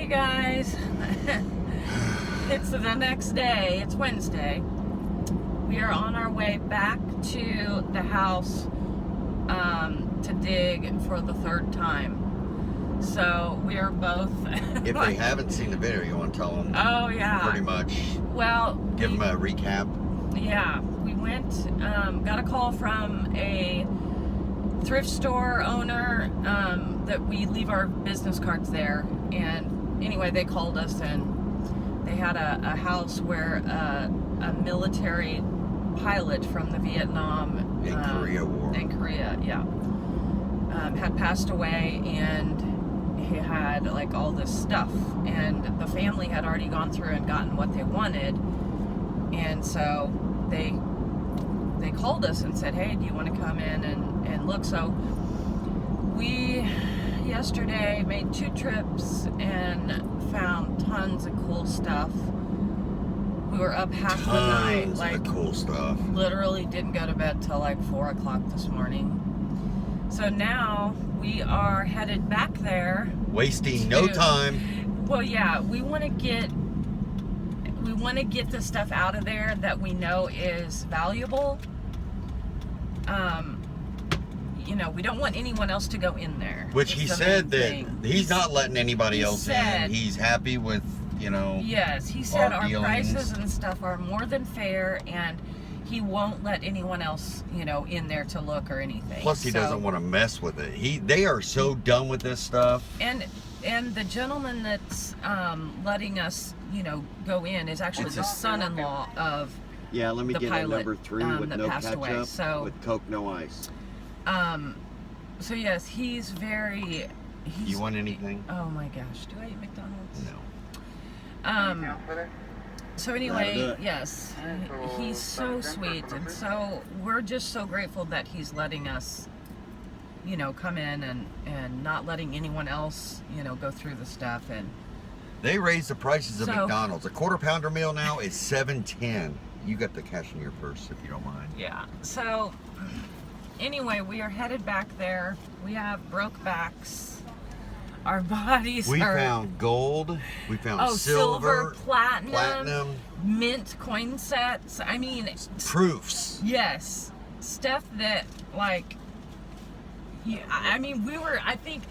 Hey guys, it's the next day, it's Wednesday. We are on our way back to the house to dig for the third time. So we are both... If they haven't seen the video, you want to tell them? Oh yeah. Pretty much. Well... Give them a recap. Yeah, we went, got a call from a thrift store owner that we leave our business cards there, and anyway they called us and they had a house where a military pilot from the Vietnam In Korea War. in Korea, yeah, had passed away, and he had like all this stuff, and the family had already gone through and gotten what they wanted, and so they called us and said, hey, do you want to come in and look? So we yesterday made 2 trips and found tons of cool stuff. We were up half the night, Tons like of cool stuff. literally didn't go to bed till like 4 o'clock this morning. So now we are headed back there. Wasting no time. Well, yeah, we want to get the stuff out of there that we know is valuable. You know, we don't want anyone else to go in there. Which he said that he's not letting anybody else said- in. He's happy with, you know. Yes, he said our dealings. prices and stuff are more than fair, and he won't let anyone else, you know, in there to look or anything. Plus, he doesn't want to mess with it. They are so done with this stuff. And the gentleman that's letting us, you know, go in is actually the son-in-law of Yeah, let me the get pilot, a number 3 with that no passed ketchup, away, so- with Coke, no ice. So yes, he's very. You want anything? Oh my gosh, do I eat McDonald's? No. So That'll do anyway, it. yes, he's so sweet, and so we're just so grateful that he's letting us, you know, come in and not letting anyone else, you know, go through the stuff. And They raised the prices of So- McDonald's. A $quarter-pounder meal now is $7.10. You got the cash in your purse if you don't mind. yeah, so anyway, we are headed back there. We have broke backs. Our bodies We are found gold. We found silver, platinum, platinum mint coin sets. I mean, proofs. yes, stuff that like. Yeah, I mean, I think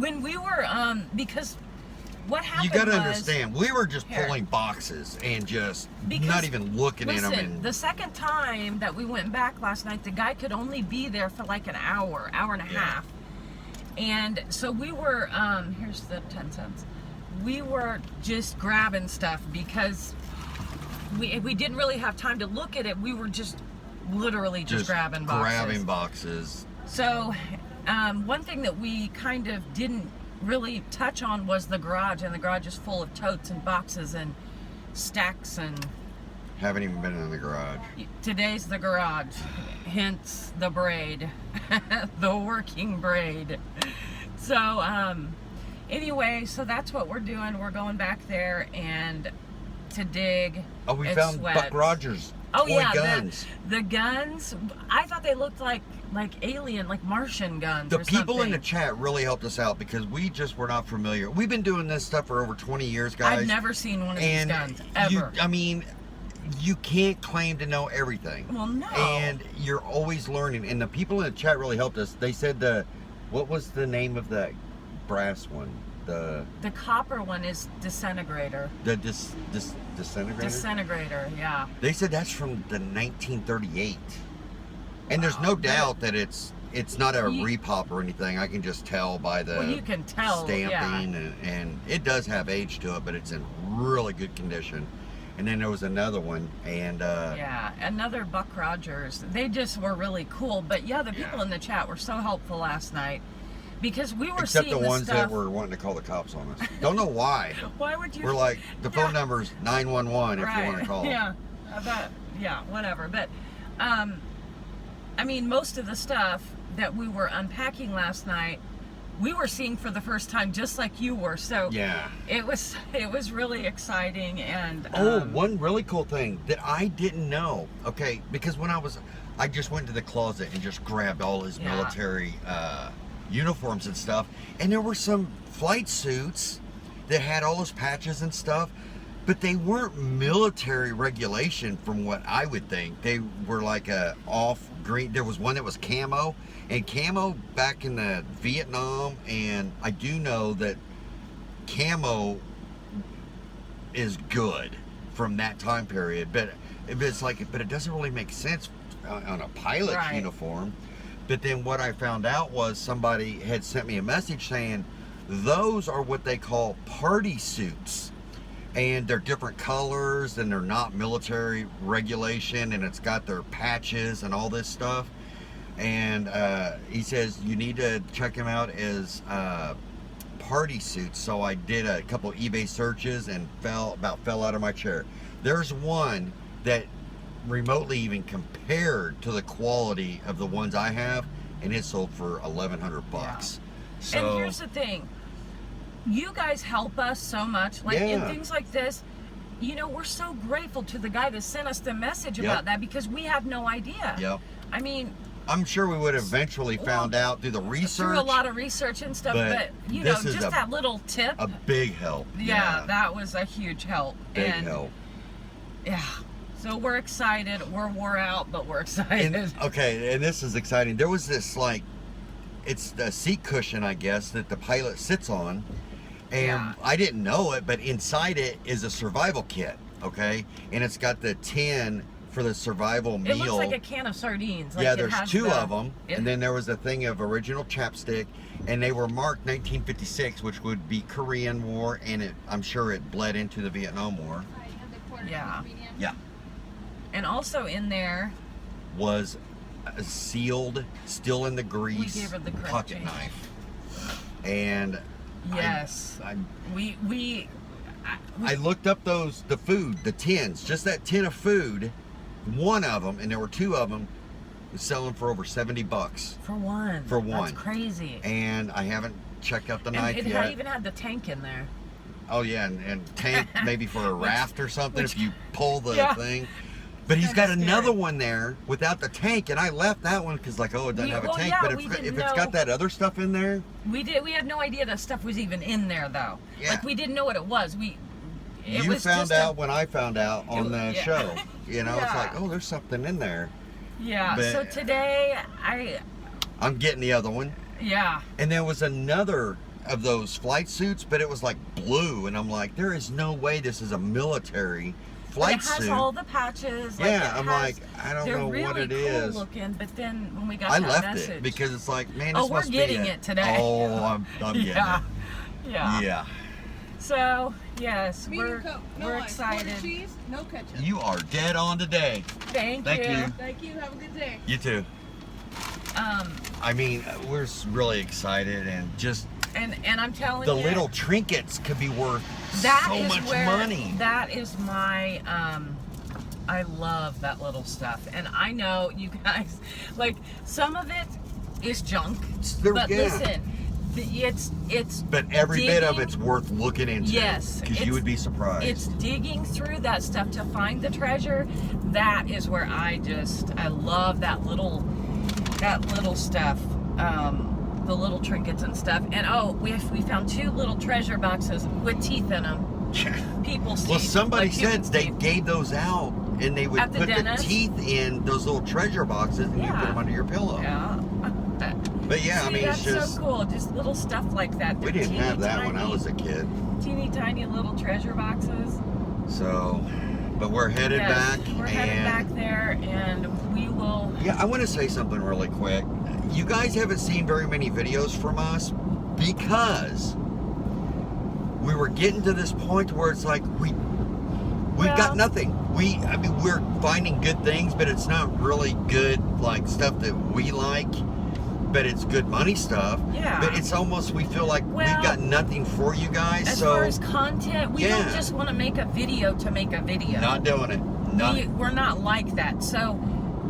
when we were because what happened You got to was, understand, we were just Here. pulling boxes and just Because, not even looking at them. listen, And the second time that we went back last night, the guy could only be there for like an hour and a Yeah. half. And so we were, here's the 10 cents. We were just grabbing stuff because we didn't really have time to look at it. We were just literally just grabbing boxes. So one thing that we kind of didn't really touch on was the garage, and the garage is full of totes and boxes and stacks, and Haven't even been in the garage. today's the garage, hence the braid, the working braid. So anyway, so that's what we're doing. We're going back there and to dig. Oh, we and found sweat. Buck Rogers toy guns. The guns. I thought they looked like alien, like Martian guns. The or people in something. the chat really helped us out because we just were not familiar. We've been doing this stuff for over 20 years, guys. I've never seen one of these and guns ever. you can't claim to know everything. Well, no. And you're always learning. And the people in the chat really helped us. They said what was the name of that brass one? The copper one is disintegrator. disintegrator? Disintegrator, yeah. They said that's from the 1938. And there's no doubt that it's not a repop or anything. I can just tell by the Well, you can tell, stamping, and it does have age to it, but it's in really good condition. And then there was another one, and Yeah, another Buck Rogers. They just were really cool. But yeah, the people in the chat were so helpful last night because we were except seeing the ones stuff. that were wanting to call the cops on us. Don't know why. Why would you? We're like, the phone number's 911 if you want to call. Yeah, whatever. But I mean, most of the stuff that we were unpacking last night, we were seeing for the first time, just like you were. So Yeah. it was really exciting. And One really cool thing that I didn't know. Okay, because when I just went to the closet and just grabbed all his military uniforms and stuff, and there were some flight suits that had all those patches and stuff, but they weren't military regulation from what I would think. They were like a off green. There was one that was camo, and camo back in the Vietnam, and I do know that camo is good from that time period, but it's like, but it doesn't really make sense on a pilot's Right. uniform. But then what I found out was somebody had sent me a message saying those are what they call party suits, and they're different colors and they're not military regulation, and it's got their patches and all this stuff. And he says you need to check them out as party suits. So I did a couple eBay searches and fell out of my chair. There's one that remotely even compared to the quality of the ones I have, and it sold for $1,100. So And here's the thing, you guys help us so much, like in Yeah. things like this. You know, we're so grateful to the guy that sent us the message Yep. about that, because we had no idea. Yep. I mean, I'm sure we would have eventually found out through the research. through a lot of research and stuff, but but you know, this is just a- that little tip. A big help. Yeah, that was a huge help. big and help. yeah, so we're excited. We're wore out, but we're excited. And, okay, and this is exciting. There was this, like, it's the seat cushion, I guess, that the pilot sits on. And Yeah. I didn't know it, but inside it is a survival kit, okay? And it's got the tin for the survival meal. It looks like a can of sardines. Like yeah, it there's has two of them. it- And then there was a thing of original chapstick, and they were marked 1956, which would be Korean War, and I'm sure it bled into the Vietnam War. Yeah. Yeah. And also in there, Was a sealed, still in the grease, gave her the correct pocket change. knife. And yes, we I looked up the food, the tins, just that tin of food, one of them, and there were two of them, was selling for over $70. for one. For one. That's crazy. And I haven't checked out the And knife it yet. even had the tank in there. Oh yeah, and tank maybe for a raft or something if you pull the Yeah. thing. But he's got Kinda another scary. one there without the tank, and I left that one because like, oh, it doesn't have a Well, tank. yeah, But we if didn't it's know. got that other stuff in there, We had no idea that stuff was even in there though. Yeah. Like we didn't know what it was. It you was found just out when I found out on It- the yeah. show. You know, it's Yeah. like, oh, there's something in there. Yeah. But- So today I'm getting the other one. yeah. And there was another of those flight suits, but it was like blue, and I'm like, there is no way this is a military flight It has suit. all the patches. Yeah, it I'm has- like, I don't they're know really what it cool is. looking, but then when we got I that left message, it because it's like, man, Oh, this we're must getting be it today. Oh, I'm getting yeah. it. Yeah. Yeah. So yes, Medium Coke, no we're ice, excited. quarter cheese, no ketchup. You are dead on today. Thank Thank you. Thank you. Have a good day. You too. I mean, we're really excited, and just And I'm telling the you, little trinkets could be worth that so is much where, money. That is my I love that little stuff, and I know you guys like some of it is junk, There- but yeah. listen, it's But every bit of digging- it's worth looking into. Yes, Because you it's- would be surprised. It's digging through that stuff to find the treasure. That is where I love that little stuff. The little trinkets and stuff. And oh, we found two little treasure boxes with teeth in them. People's teeth. Well, somebody like said people's they teeth. gave those out, and they would At the put the dentist? teeth in those little treasure boxes, and you Yeah. put them under your pillow. Yeah. But yeah, I See, mean, it's that's just so cool. Just little stuff like that. we They're didn't have that when I teeny-tiny- was a kid. teeny tiny little treasure boxes. So, but we're headed Yes, back, We're and headed back there, and we will. yeah, I want to say something really quick. You guys haven't seen very many videos from us because we were getting to this point where it's like we've Well- got nothing. I mean, we're finding good things, but it's not really good like stuff that we like. But it's good money stuff. Yeah. But it's almost we feel like Well, we've got nothing for you guys. As so far as content, we Yeah. don't just want to make a video to make a video. not doing it. Not. We're not like that. So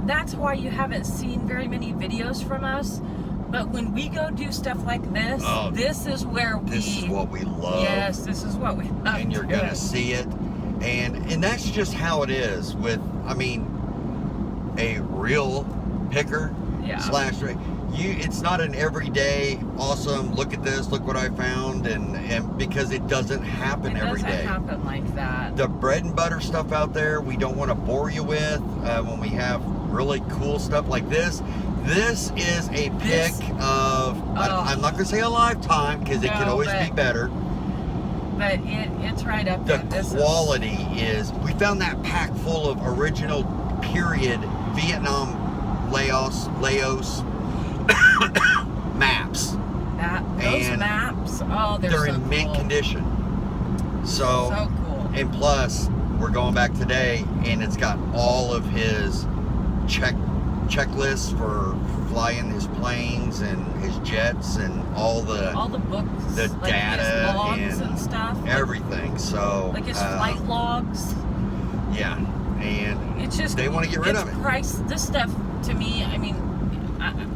that's why you haven't seen very many videos from us. But when we go do stuff like this, Oh, this is where This is what we love. Yes, this is what we love. And you're to gonna do. see it, and that's just how it is with, I mean, a real picker Yeah. slash. it's not an everyday awesome, look at this, look what I found, and because it doesn't happen every day. It doesn't happen like that. The bread and butter stuff out there, we don't want to bore you with when we have really cool stuff like this. This is a pick of, I'm not going to say a lifetime, because it can always be better. But it's right up The there. quality is, we found that pack full of original period Vietnam Laos maps. Those maps, they're so in mint cool. condition. So cool. And plus, we're going back today, and it's got all of his checklists for flying his planes and his jets and all the books, the like data his logs and stuff, everything. So like his flight logs. Yeah, and it's just they want to get rid of it. This stuff to me, I mean,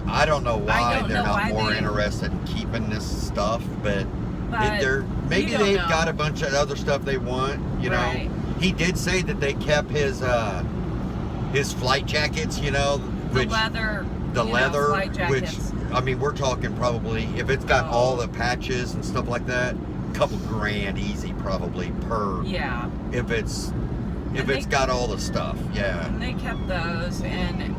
I don't know why they're not why more interested in keeping this stuff, but maybe they've got a bunch of other stuff they want. You know, he did say that they kept his flight jackets. You know, the leather, flight jackets. which I mean, we're talking probably if it's got all the patches and stuff like that, a couple grand easy probably per. Yeah. If it's got all the stuff, yeah. And they kept those, and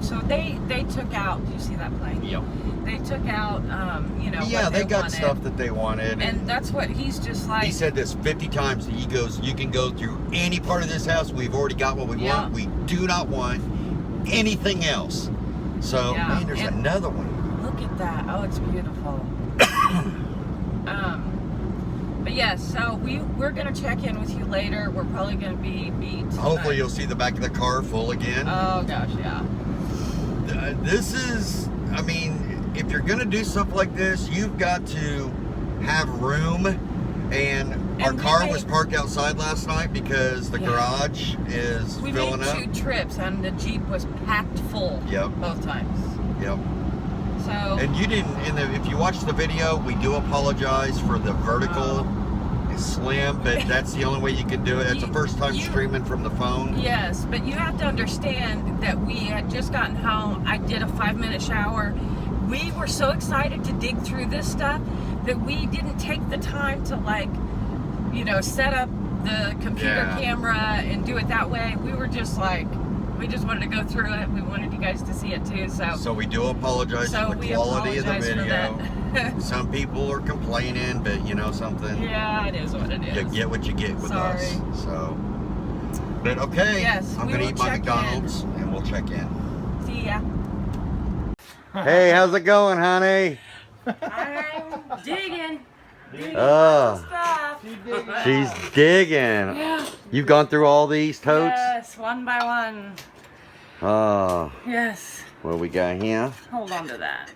so they took out. Do you see that plane? Yep. They took out, Yeah, what they got wanted. stuff that they wanted, and that's what he's just like. He said this 50 times. He goes, "You can go through any part of this house. We've already got what we want. We do not want anything else." So, man, there's another one. Look at that. Oh, it's beautiful. But yes, so we're gonna check in with you later. We're probably gonna be beat. Hopefully, you'll see the back of the car full again. Oh gosh, yeah. This is, I mean, if you're gonna do stuff like this, you've got to have room. And our car was parked outside last night because the garage is filling up. We made 2 trips, and the Jeep was packed full. Yep. Both times. Yep. So. And you didn't. If you watch the video, we do apologize for the vertical. It's slim, but that's the only way you can do it. It's the first time streaming from the phone. Yes, but you have to understand that we had just gotten home. I did a 5-minute shower. We were so excited to dig through this stuff that we didn't take the time to set up the computer camera and do it that way. We were just we just wanted to go through it. We wanted you guys to see it too. So we do apologize for the quality of the video. Some people are complaining, but something. Yeah, it is what it is. You get what you get with us. So, but okay. Yes, I'm gonna eat my McDonald's and we'll check in. See ya. Hey, how's it going, honey? I'm digging. Oh, she's digging. Yeah. You've gone through all these totes? Yes, one by one. Oh. Yes. What we got here? Hold on to that.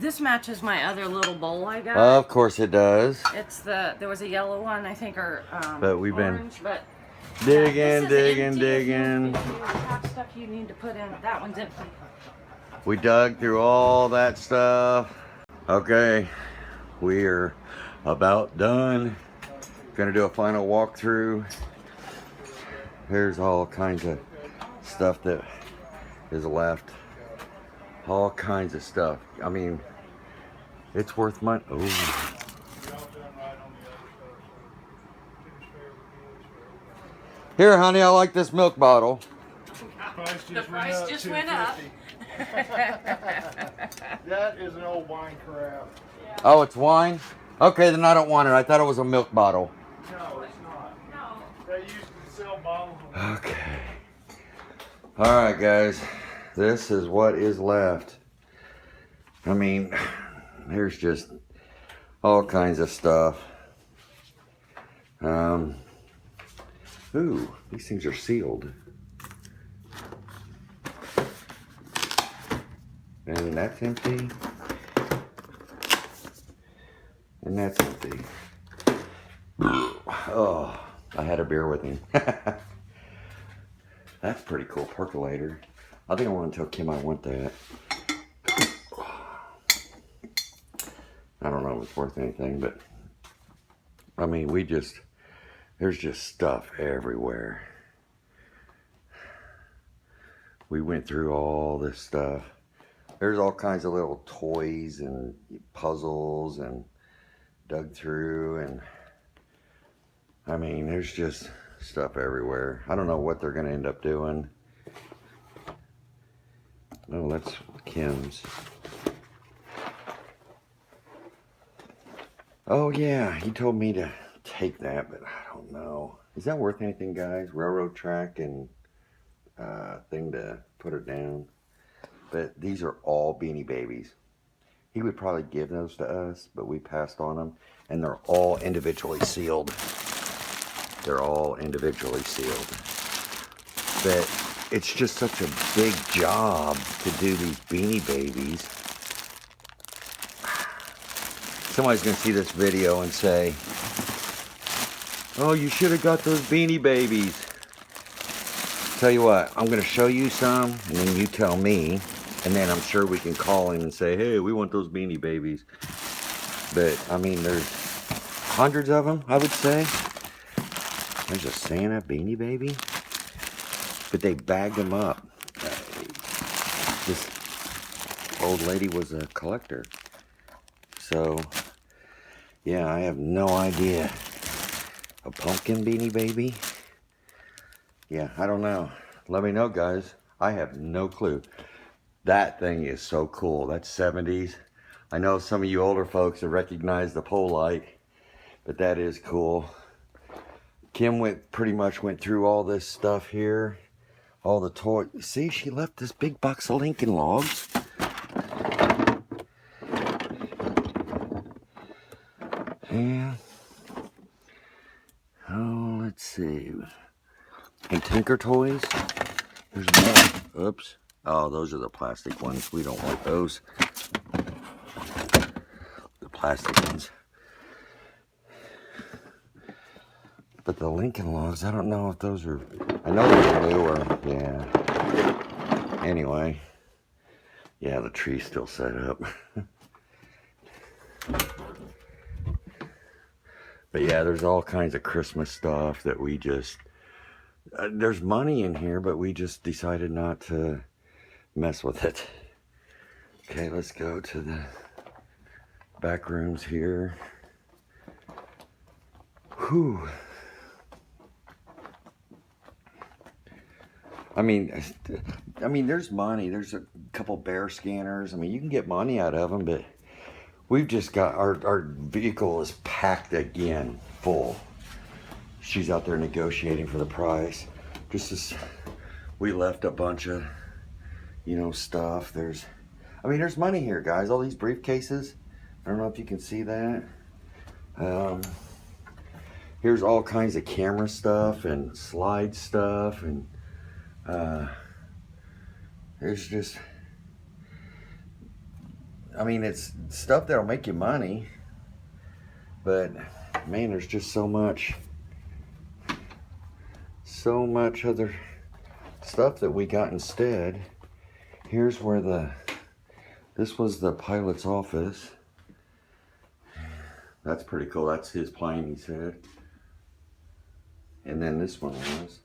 This matches my other little bowl I got. Of course it does. There was a yellow one, I think, or but we've orange, been but digging. If you have stuff you need to put in, that one's empty. We dug through all that stuff. Okay, we're about done. Gonna do a final walkthrough. Here's all kinds of stuff that is left. All kinds of stuff. I mean, it's worth money. Oh. Here, honey, I like this milk bottle. The price just went up. That is an old wine carafe. Oh, it's wine? Okay, then I don't want it. I thought it was a milk bottle. No, it's not. No. They used to sell bottles of Okay. Alright, guys. This is what is left. I mean, there's just all kinds of stuff. Ooh, these things are sealed. And that's empty. And that's empty. Oh, I had a beer with him. That's pretty cool, percolator. I think I want to tell Kim I want that. I don't know if it's worth anything, but I mean, there's just stuff everywhere. We went through all this stuff. There's all kinds of little toys and puzzles and dug through, and I mean, there's just stuff everywhere. I don't know what they're gonna end up doing. Oh, that's Kim's. Oh yeah, he told me to take that, but I don't know. Is that worth anything, guys? Railroad track and thing to put it down. But these are all Beanie Babies. He would probably give those to us, but we passed on them. And they're all individually sealed. They're all individually sealed. But it's just such a big job to do these Beanie Babies. Somebody's going to see this video and say, oh, you should have got those Beanie Babies. Tell you what, I'm going to show you some, and then you tell me. And then I'm sure we can call him and say, hey, we want those Beanie Babies. But, I mean, there's hundreds of them, I would say. There's a Santa Beanie Baby. But they bagged them up. This old lady was a collector. So, yeah, I have no idea. A pumpkin Beanie Baby? Yeah, I don't know. Let me know, guys. I have no clue. That thing is so cool. That's 70s. I know some of you older folks have recognized the pole light, but that is cool. Kim pretty much went through all this stuff here. All the toys. See, she left this big box of Lincoln Logs. Yeah. Oh, let's see. And Tinker Toys. There's more. Oops. Oh, those are the plastic ones. We don't want those. The plastic ones. But the Lincoln Logs, I don't know if those are... I know they're newer. Yeah. Anyway. Yeah, the tree's still set up. But yeah, there's all kinds of Christmas stuff that we just... there's money in here, but we just decided not to mess with it. Okay, let's go to the back rooms here. Whew. I mean, there's money. There's a couple bear scanners. I mean, you can get money out of them, but we've just got, our vehicle is packed again, full. She's out there negotiating for the price. Just as we left a bunch of, you know, stuff. There's money here, guys. All these briefcases. I don't know if you can see that. Here's all kinds of camera stuff and slide stuff, and there's just, I mean, it's stuff that'll make you money, but man, there's just so much other stuff that we got instead. Here's where this was the pilot's office. That's pretty cool. That's his plane, he said. And then this one was.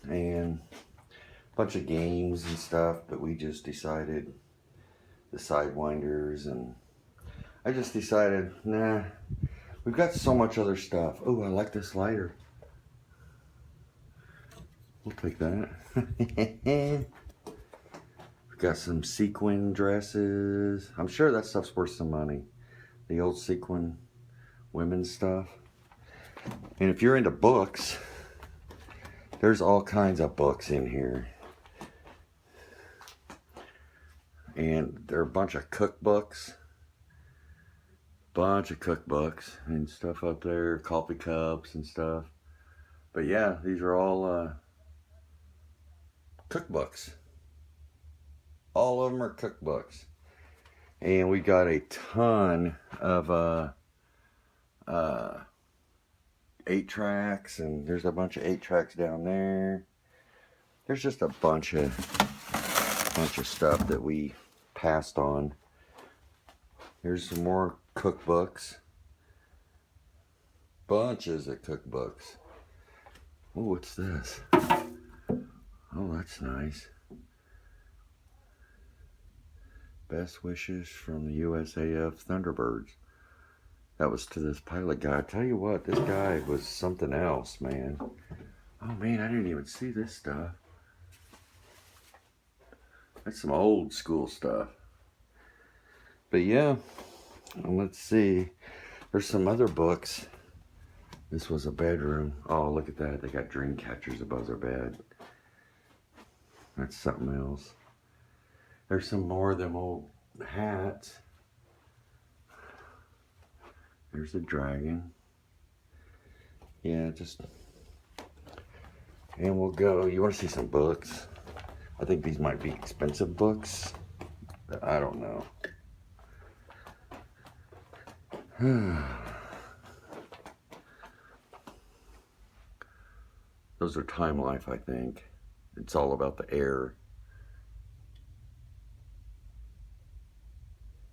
And a bunch of games and stuff, but we just decided, the Sidewinders, and I just decided, nah, we've got so much other stuff. Oh, I like this lighter. We'll take that. We've got some sequin dresses. I'm sure that stuff's worth some money. The old sequin women's stuff. And if you're into books, there's all kinds of books in here. And there are a bunch of cookbooks. And stuff up there. Coffee cups and stuff. But yeah, these are all cookbooks. All of them are cookbooks. And we got a ton of 8-tracks, and there's a bunch of 8-tracks down there. There's just a bunch of stuff that we passed on. Here's some more cookbooks. Bunches of cookbooks. Oh, what's this? Oh, that's nice. Best wishes from the USAF Thunderbirds. That was to this pilot guy. I tell you what, this guy was something else, man. Oh man, I didn't even see this stuff. That's some old school stuff. But yeah, let's see. There's some other books. This was a bedroom. Oh, look at that. They got dream catchers above their bed. That's something else. There's some more of them old hats. There's a dragon. Yeah, just... And we'll go. You want to see some books? I think these might be expensive books. But I don't know. Those are Time Life, I think. It's all about the air.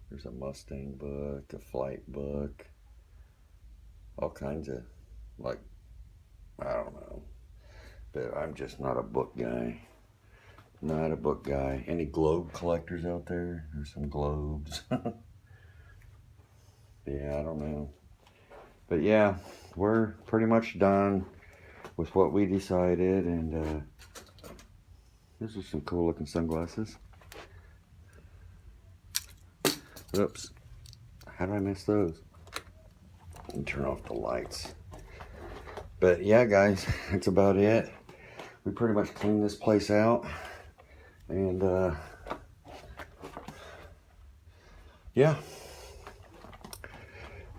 There's a Mustang book, a flight book. All kinds of, like, I don't know. But I'm just not a book guy. Not a book guy. Any globe collectors out there? There's some globes. Yeah, I don't know. But yeah, we're pretty much done with what we decided. And these are some cool looking sunglasses. Oops. How did I miss those? And turn off the lights. But yeah, guys, that's about it. We pretty much cleaned this place out. And yeah.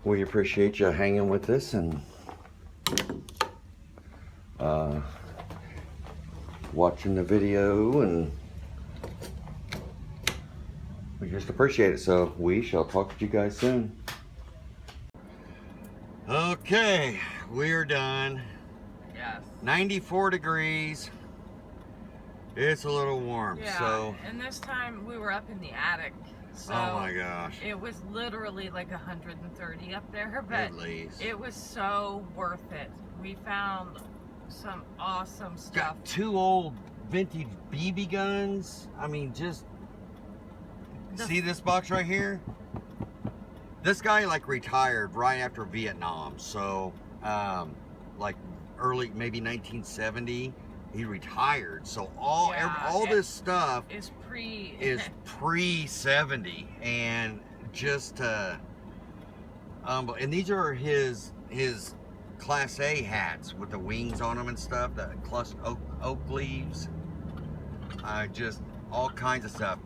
We appreciate you hanging with us and watching the video, and we just appreciate it. So we shall talk to you guys soon. Okay, we're done. Yes. 94 degrees. It's a little warm, Yeah, so. and this time we were up in the attic. So Oh my gosh. it was literally like 130 up there, but At least. it was so worth it. We found some awesome stuff. Got 2 old vintage BB guns. I mean, just see this box right here? This guy like retired right after Vietnam. So, like early, maybe 1970, he retired. So all this stuff is pre 70, and just and these are his Class A hats with the wings on them and stuff, the cluster oak leaves, just all kinds of stuff.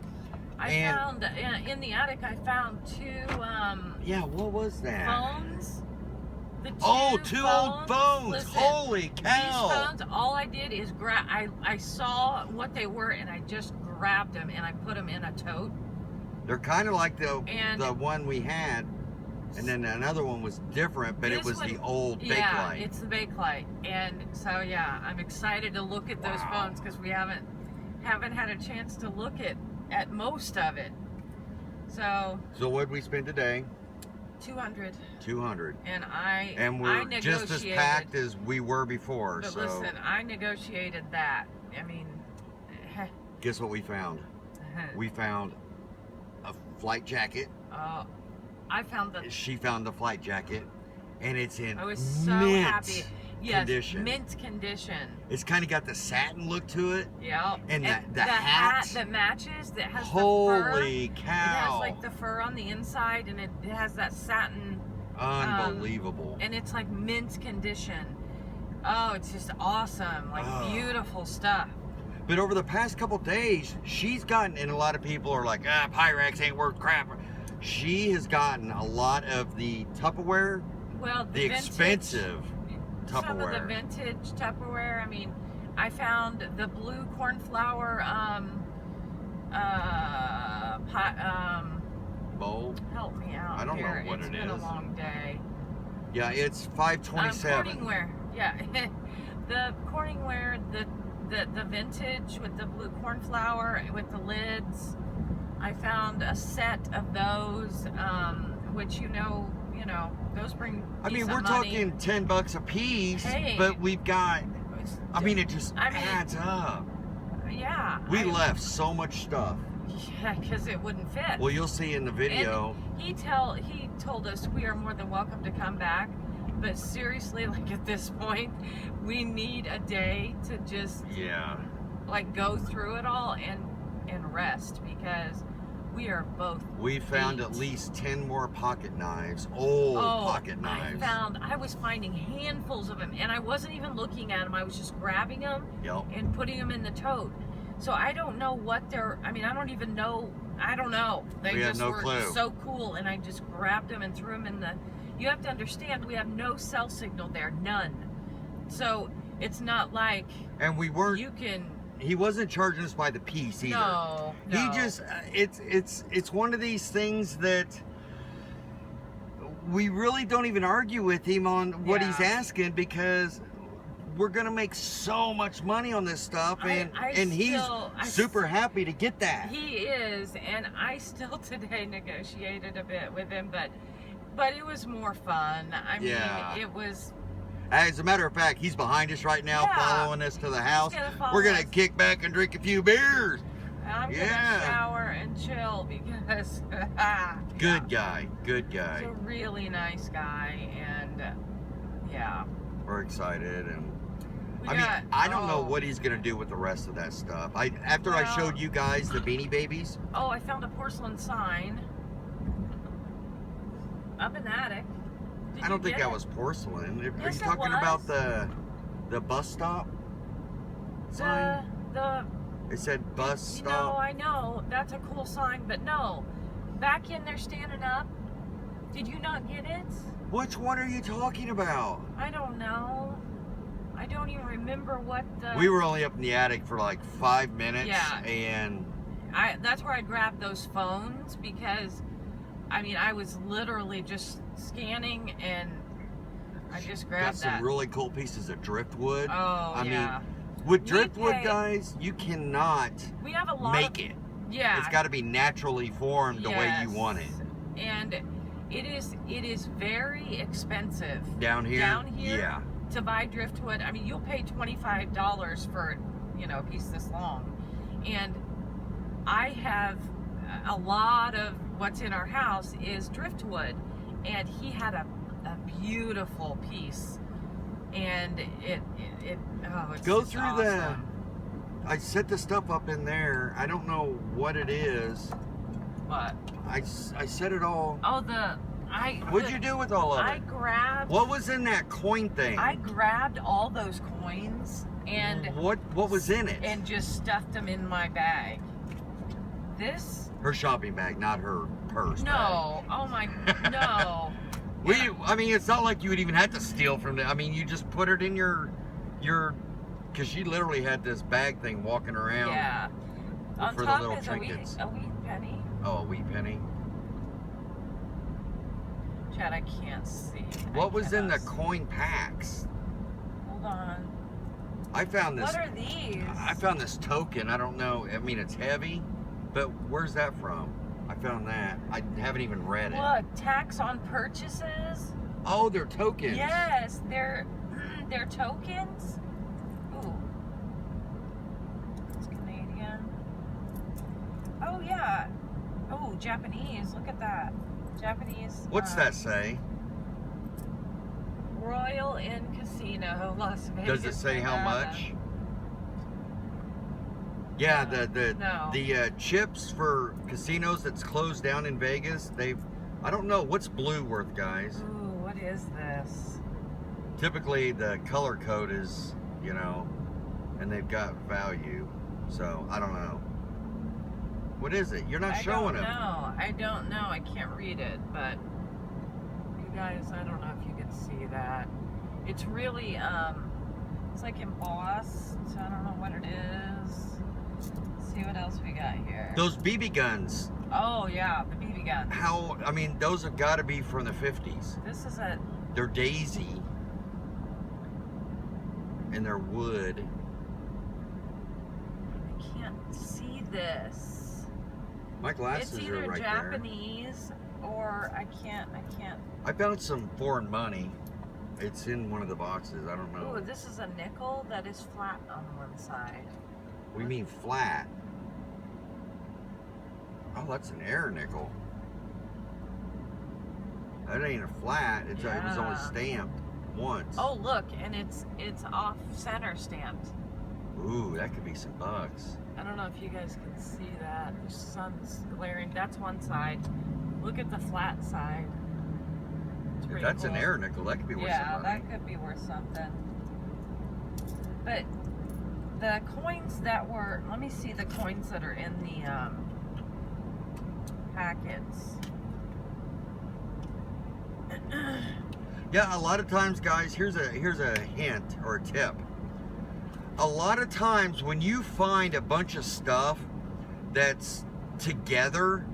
I found in the attic. I found 2 yeah, what was that? phones. The 2 old phones. Listen, Holy cow! These phones, all I did is I saw what they were, and I just grabbed them and I put them in a tote. They're kind of like the one we had, and then another one was different, but it was the old Bakelite. Yeah, it's the Bakelite, and so yeah, I'm excited to look at those phones because we haven't had a chance to look at most of it. So what did we spend today? 200. 200. And we're just as packed as we were before. But so listen, I negotiated that. I mean, guess what we found? We found a flight jacket. I found She found the flight jacket, and it's in I was so mint happy. Yes, condition. mint condition. It's kind of got the satin look to it. Yeah. And the hat that matches, that has Holy the fur. cow. It has like the fur on the inside, and it has that satin. Unbelievable. And it's like mint condition. Oh, it's just awesome. Like beautiful stuff. But over the past couple days, she's gotten, and a lot of people are like, Pyrex ain't worth crap. She has gotten a lot of the Tupperware, well, the expensive Tupperware. Some of the vintage Tupperware. I mean, I found the blue cornflower bowl. Help me out. I don't here. know what it's it been is. a long day. Yeah, it's $5.27. Corningware. Yeah, the Corningware, the vintage with the blue cornflower with the lids. I found a set of those, which you know, those bring. I mean, we're money. talking $10 a piece, Hey. but we've got. I mean, it just adds up. Yeah. We left so much stuff. Yeah, because it wouldn't fit. Well, you'll see in the video. And he told us we are more than welcome to come back, but seriously, like at this point, we need a day to just Yeah. like go through it all and rest, because we are both We found beat. at least 10 more pocket knives. Old pocket knives. I was finding handfuls of them, and I wasn't even looking at them. I was just grabbing them Yep. and putting them in the tote. So I don't know what they're, I mean, I don't even know. I don't know. They We had just no were clue. so cool, and I just grabbed them and threw them in the, you have to understand, we have no cell signal there, none. So it's not like And we weren't, you can, he wasn't charging us by the piece either. no. He just, it's one of these things that we really don't even argue with him on what he's Yeah. asking, because we're gonna make so much money on this stuff, and he's super happy to get that. He is, and I still today negotiated a bit with him, but it was more fun. I mean, Yeah. it was. As a matter of fact, he's behind us right now, Yeah. following us to the house. gonna follow We're gonna us. kick back and drink a few beers. I'm Yeah. gonna shower and chill because Good guy, good He's guy. a really nice guy, and yeah. We're excited, and We I mean, got- I don't know oh. what he's gonna do with the rest of that stuff. After I Well- showed you guys the Beanie Babies. Oh, I found a porcelain sign up in the attic. Did I don't you think get that it? was porcelain. Are Yes, you it talking about was. the bus stop sign? the. It said bus No, stop. I know that's a cool sign, but no, back in there standing up. Did you not get it? Which one are you talking about? I don't know. I don't even remember what the. We were only up in the attic for like 5 minutes, Yeah. and That's where I grabbed those phones, because, I mean, I was literally just scanning and I just got grabbed some that. really cool pieces of driftwood. Oh, I yeah. mean, with We driftwood, pay- guys, you cannot We have a lot make of, it. Yeah. It's got to be naturally formed the way you yes. want it. And it is very expensive Down here? Down here? Yeah. to buy driftwood. I mean, you'll pay $25 for, a piece this long. And I have a lot of what's in our house is driftwood, and he had a beautiful piece, and it's Go just through awesome. I set the stuff up in there. I don't know what it is. What? I set it all. Oh, What'd you do with all of I it? grabbed. What was in that coin thing? I grabbed all those coins and what was in it? and just stuffed them in my bag. This? Her shopping bag, not her purse. No. Oh my. No. Bag. I mean, it's not like you would even have to steal from them. I mean, you just put it in your, because she literally had this bag thing walking around. Yeah. On for the top little is trinkets. a wheat penny. Oh, a wheat penny. Chad, I can't see. What was in the cannot see. coin packs? Hold on. I found this. What are these? I found this token. I don't know. I mean, it's heavy, but where's that from? I found that. I haven't even read it. Look, tax on purchases. Oh, they're tokens. Yes, they're tokens. Ooh, it's Canadian. Oh yeah. Oh, Japanese. Look at that. Japanese. What's that say? Royal Inn Casino, Las Vegas. Does it say how Nevada. much? Yeah, No. the chips for casinos that's closed down in Vegas. I don't know what's blue worth, guys. Ooh, what is this? Typically the color code is, and they've got value. So I don't know. What is it? You're not showing it. I don't know. I can't read it, but you guys, I don't know if you can see that. It's really, it's like embossed. So I don't know what it is. Let's see what else we got here. Those BB guns. Oh yeah, the BB guns. I mean, those have got to be from the 50s. This is a. They're daisy. And they're wood. I can't see this. My glasses It's are either right Japanese or I can't. there. I found some foreign money. It's in one of the boxes. I don't know. Oh, this is a nickel that is flat on one side. We mean flat. Oh, that's an air nickel. That ain't a flat. It was only stamped once. Oh, look, and it's off center stamped. Ooh, that could be some bucks. I don't know if you guys can see that. The sun's glaring. That's one side. Look at the flat side. It's If pretty that's cool. an air nickel, that could be worth some Yeah, money. that could be worth something. But the coins that were, let me see the coins that are in the packets. Yeah, a lot of times, guys, here's a hint or a tip. A lot of times when you find a bunch of stuff that's together,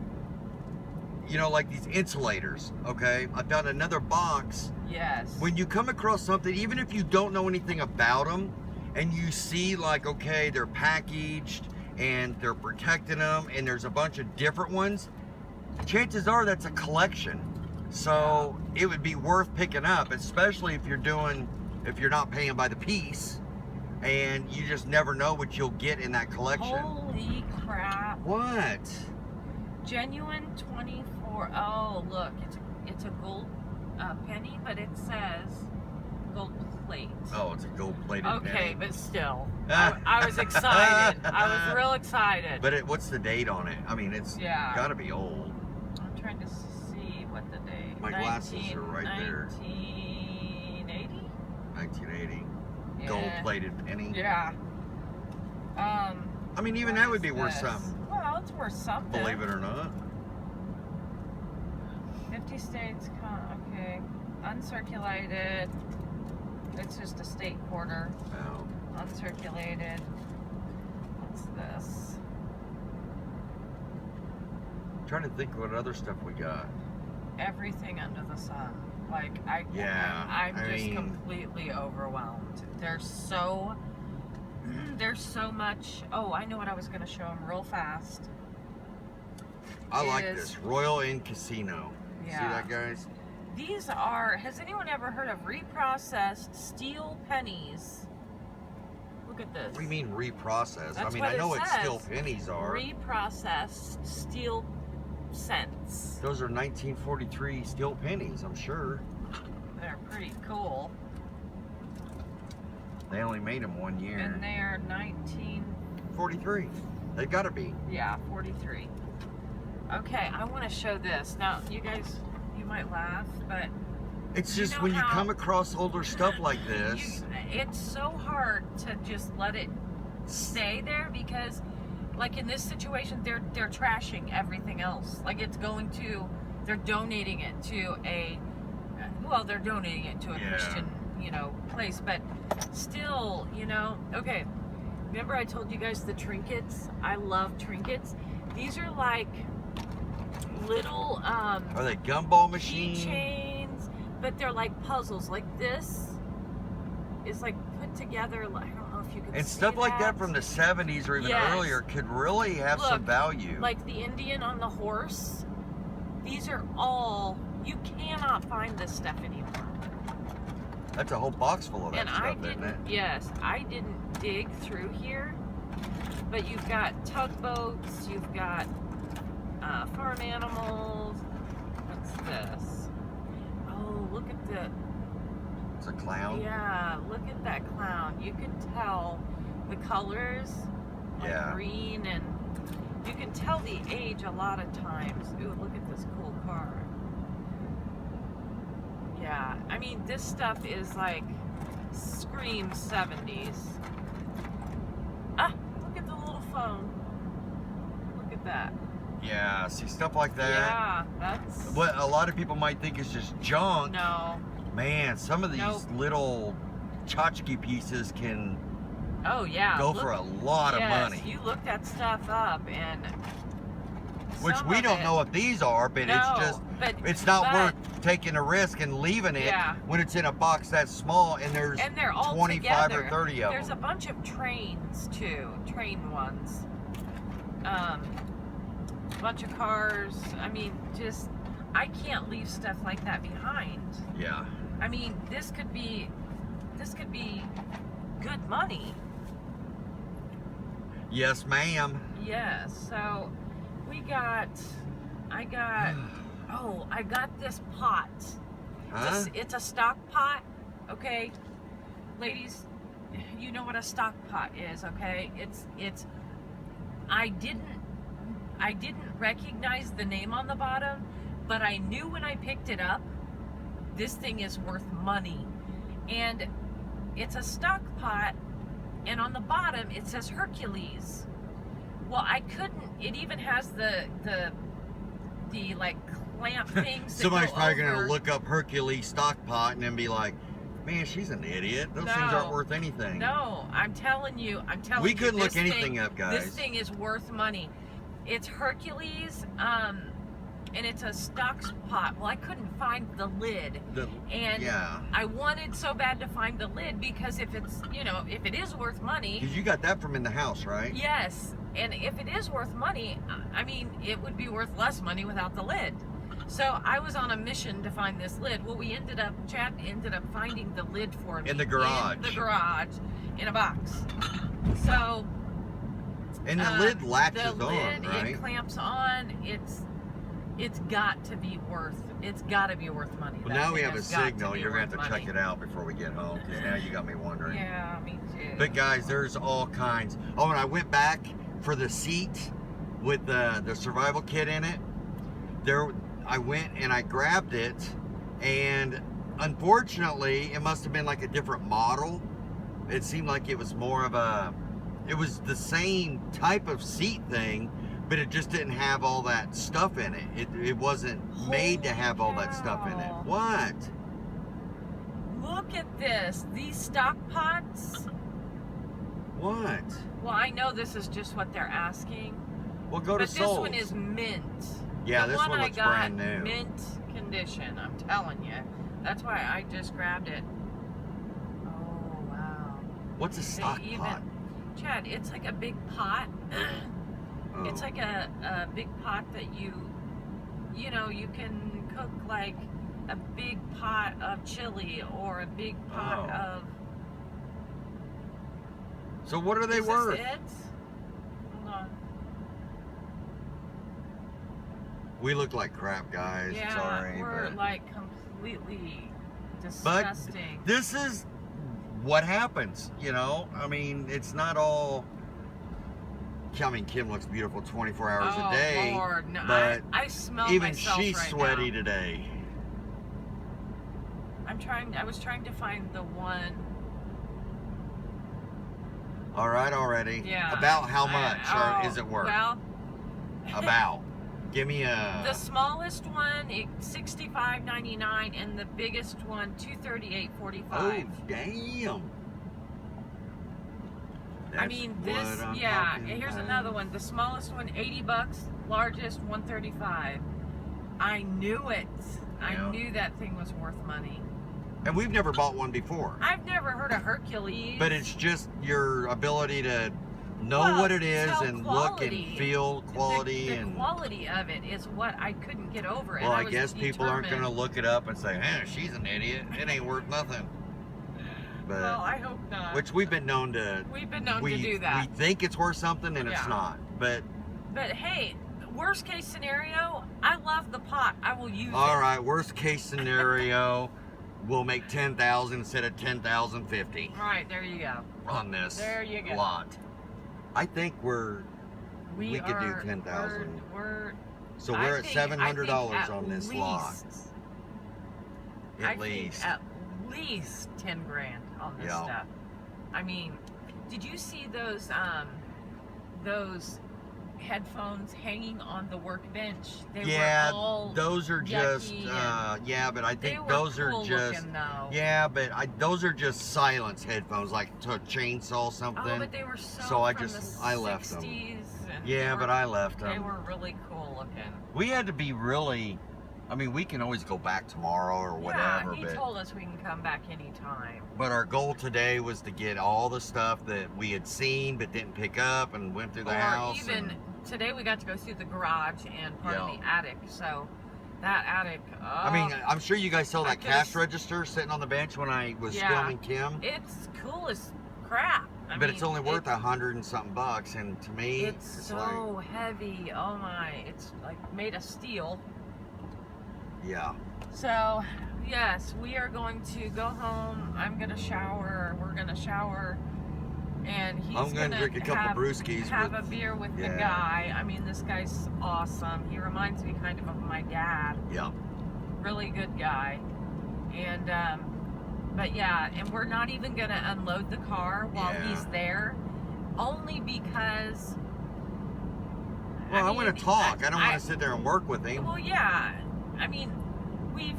you know, like these insulators, okay? I found another box. Yes. When you come across something, even if you don't know anything about them, and you see like, okay, they're packaged and they're protecting them, and there's a bunch of different ones, chances are that's a collection. So it would be worth picking up, especially if you're not paying by the piece, and you just never know what you'll get in that collection. Holy crap. What? Genuine 24. Oh, look, it's a gold penny, but it says gold plate. Oh, it's a gold-plated Okay, penny. but still, I was excited. I was real excited. But what's the date on it? I mean, it's Yeah. got to be old. I'm trying to see what the date. My glasses are right there. 1980. 1980. Yeah. Gold-plated penny. Yeah. I mean, even what that would is be worth this? something, Well, it's worth something. believe it or not. 50 states. Okay. Uncirculated. It's just a state quarter. Wow. Uncirculated. What's this? I'm trying to think what other stuff we got. Everything under the sun. Like I'm I just mean- completely overwhelmed. There's so much. Oh, I know what I was gonna show them real fast. I like Is- this. Royal Inn Casino. See Yeah. that, guys? These are. Has anyone ever heard of reprocessed steel pennies? Look at this. What do you mean reprocessed? That's I mean, what I know it what steel says. pennies are. Reprocessed steel cents. Those are 1943 steel pennies, I'm sure. They're pretty cool. They only made them 1 year. And they're 43. They've got to be. 43. Okay, I want to show this. Now, you guys, you might laugh, but It's You just know when you how- come across older stuff like this. it's so hard to just let it stay there because, like in this situation, they're trashing everything else. Like they're donating it to they're donating it to a Yeah. Christian, place, but still, okay. Remember I told you guys the trinkets? I love trinkets. These are like little Are they gumball keychains, machines? but they're like puzzles. Like this is like put together. I don't know if you can And see stuff like that from the 70s or even Yes. earlier could really have some Look, value. Like the Indian on the horse. These are all, you cannot find this stuff anymore. That's a whole box full of that And stuff, I isn't it? didn't, yes, I didn't dig through here, but you've got tugboats, you've got farm animals. What's this? Oh, look at It's a clown. yeah, look at that clown. You can tell the colors, like Yeah. green, and you can tell the age a lot of times. Ooh, look at this cool car. Yeah, I mean, this stuff is like scream 70s. Ah, look at the little phone. Look at that. Yeah, see stuff like that. Yeah, that's. What a lot of people might think is just junk. No. Man, some of these Nope. little tchotchke pieces can Oh, yeah. go look- for a lot of yes, money. You look that stuff up, and. Which some we of don't it- know what these are, but No, it's just but- it's not but- worth taking a risk and leaving it Yeah. when it's in a box that small and there's And they're all 25 together. or 30 of There's them. a bunch of trains too, train ones. A bunch of cars. I mean, just I can't leave stuff like that behind. Yeah. I mean, this could be good money. Yes, ma'am. Yes. So I got this pot. Huh? It's a stock pot, okay? Ladies, you know what a stock pot is, okay? I didn't recognize the name on the bottom, but I knew when I picked it up, this thing is worth money. And it's a stock pot, and on the bottom it says Hercules. Well, I couldn't, it even has the like clamp things. Somebody's probably going to look up Hercules stock pot and then be like, man, she's an idiot. Those things aren't worth anything. No, I'm telling you. We couldn't look anything up, guys. This thing is worth money. It's Hercules, and it's a stock pot. Well, I couldn't find the lid. I wanted so bad to find the lid because if it's, if it is worth money. Because you got that from in the house, right? Yes. And if it is worth money, I mean, it would be worth less money without the lid. So I was on a mission to find this lid. Well, Chad ended up finding the lid for me. In the garage. In the garage, in a box. So. And the lid latches on, right? It clamps on. It's got to be worth money. Well, now we have a signal. You're going to have to check it out before we get home, because now you got me wondering. Yeah, me too. But guys, there's all kinds. Oh, and I went back for the seat with the survival kit in it. I went and I grabbed it, and unfortunately, it must have been like a different model. It seemed like it was more of it was the same type of seat thing, but it just didn't have all that stuff in it. It wasn't made to have all that stuff in it. What? Look at this. These stock pots. What? Well, I know this is just what they're asking. Well, go to Soul's. But this one is mint. Yeah, this one looks brand new. Mint condition, I'm telling you. That's why I just grabbed it. Oh, wow. What's a stock pot? Chad, it's like a big pot. Oh. It's like a big pot that you can cook like a big pot of chili or a big pot of. So what are they worth? Is this it? Hold on. We look like crap, guys. Yeah, sorry, we're but like completely disgusting. But this is what happens, I mean, it's not all. I mean, Kim looks beautiful 24 hours a day. Oh, Lord. No, but I smell even myself she's right sweaty now. today. I was trying to find the one. All right, already. Yeah. About how much is it worth? Well, about. Give me a. The smallest one, $65.99, and the biggest one, $238.45. Oh, damn. I mean, this, here's another one. The smallest one, $80, largest, $135. I knew it. Yeah. I knew that thing was worth money. And we've never bought one before. I've never heard of Hercules. But it's just your ability to know what it is and look and feel quality. The quality of it is what I couldn't get over. Well, I guess people aren't going to look it up and say, she's an idiot. It ain't worth nothing. But, well, I hope not. Which we've been known to. We've been known to do that. We think it's worth something and it's not. But hey, worst case scenario, I love the pot. I will use it. All right, worst case scenario, we'll make 10,000 instead of 10,050. All right, there you go. On this there you go. lot. I think we could do 10,000. So we're at $700 on this lot. At least. At least 10 grand on this stuff. I mean, did you see those headphones hanging on the workbench? They were all those are just but I think those are just those are just silence headphones, like to chainsaw something. Oh, but they were so I left them. Yeah, but I left them. They were really cool looking. We had to be really. I mean, we can always go back tomorrow or whatever. Yeah, he told us we can come back anytime. But our goal today was to get all the stuff that we had seen but didn't pick up and went through the house. Today we got to go through the garage and part of the attic. So that attic. I mean, I'm sure you guys saw that cash register sitting on the bench when I was filming Kim. It's cool as crap. But it's only worth $100 and something bucks, and to me, it's so heavy. Oh my, it's like made of steel. Yeah. So, yes, we are going to go home. I'm gonna shower. We're gonna shower, and he's I'm gonna drink a couple brewskis. Have a beer with the guy. I mean, this guy's awesome. He reminds me kind of my dad. Yeah. Really good guy, and but yeah, and we're not even gonna unload the car while he's there, only because. Well, I want to talk. I don't want to sit there and work with him. Well, yeah. I mean, we've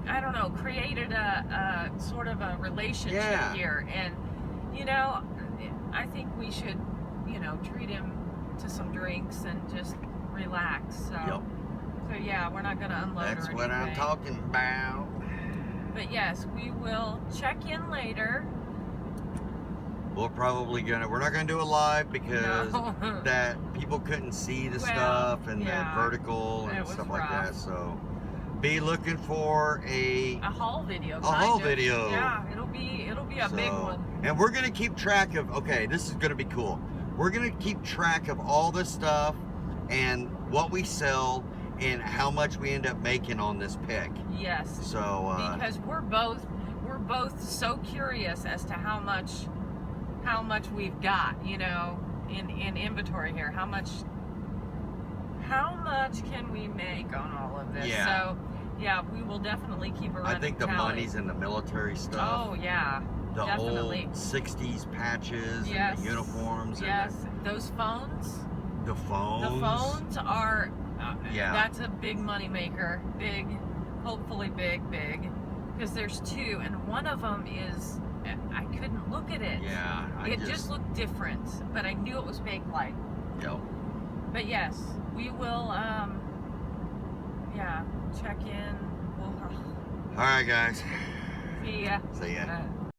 I don't know, created a sort of a relationship here, and you know, I think we should, you know, treat him to some drinks and just relax. So, so yeah, we're not gonna unload. That's or what I'm anything. talking about. But yes, we will check in later. We're probably we're not gonna do it live because that people couldn't see the stuff and the vertical and stuff like that. So be looking for a haul video. Video. Yeah, it'll be a big one. And we're gonna keep track of. Okay, this is gonna be cool. We're gonna keep track of all this stuff and what we sell and how much we end up making on this pick. Yes. So because we're both so curious as to how much we've got, you know, in inventory here. How much can we make on all of this? Yeah. So yeah, we will definitely keep a running I think the tally. money's in the military stuff. Oh yeah. The definitely. old 60s patches and the uniforms. Yes. Those phones. The phones. The phones are that's a big money maker. Big, hopefully big. Because there's two, and one of them is, I couldn't look at it. Yeah. It just looked different, but I knew it was Bakelite. Yep. But yes, we will, check in. All right, guys. See ya. See ya.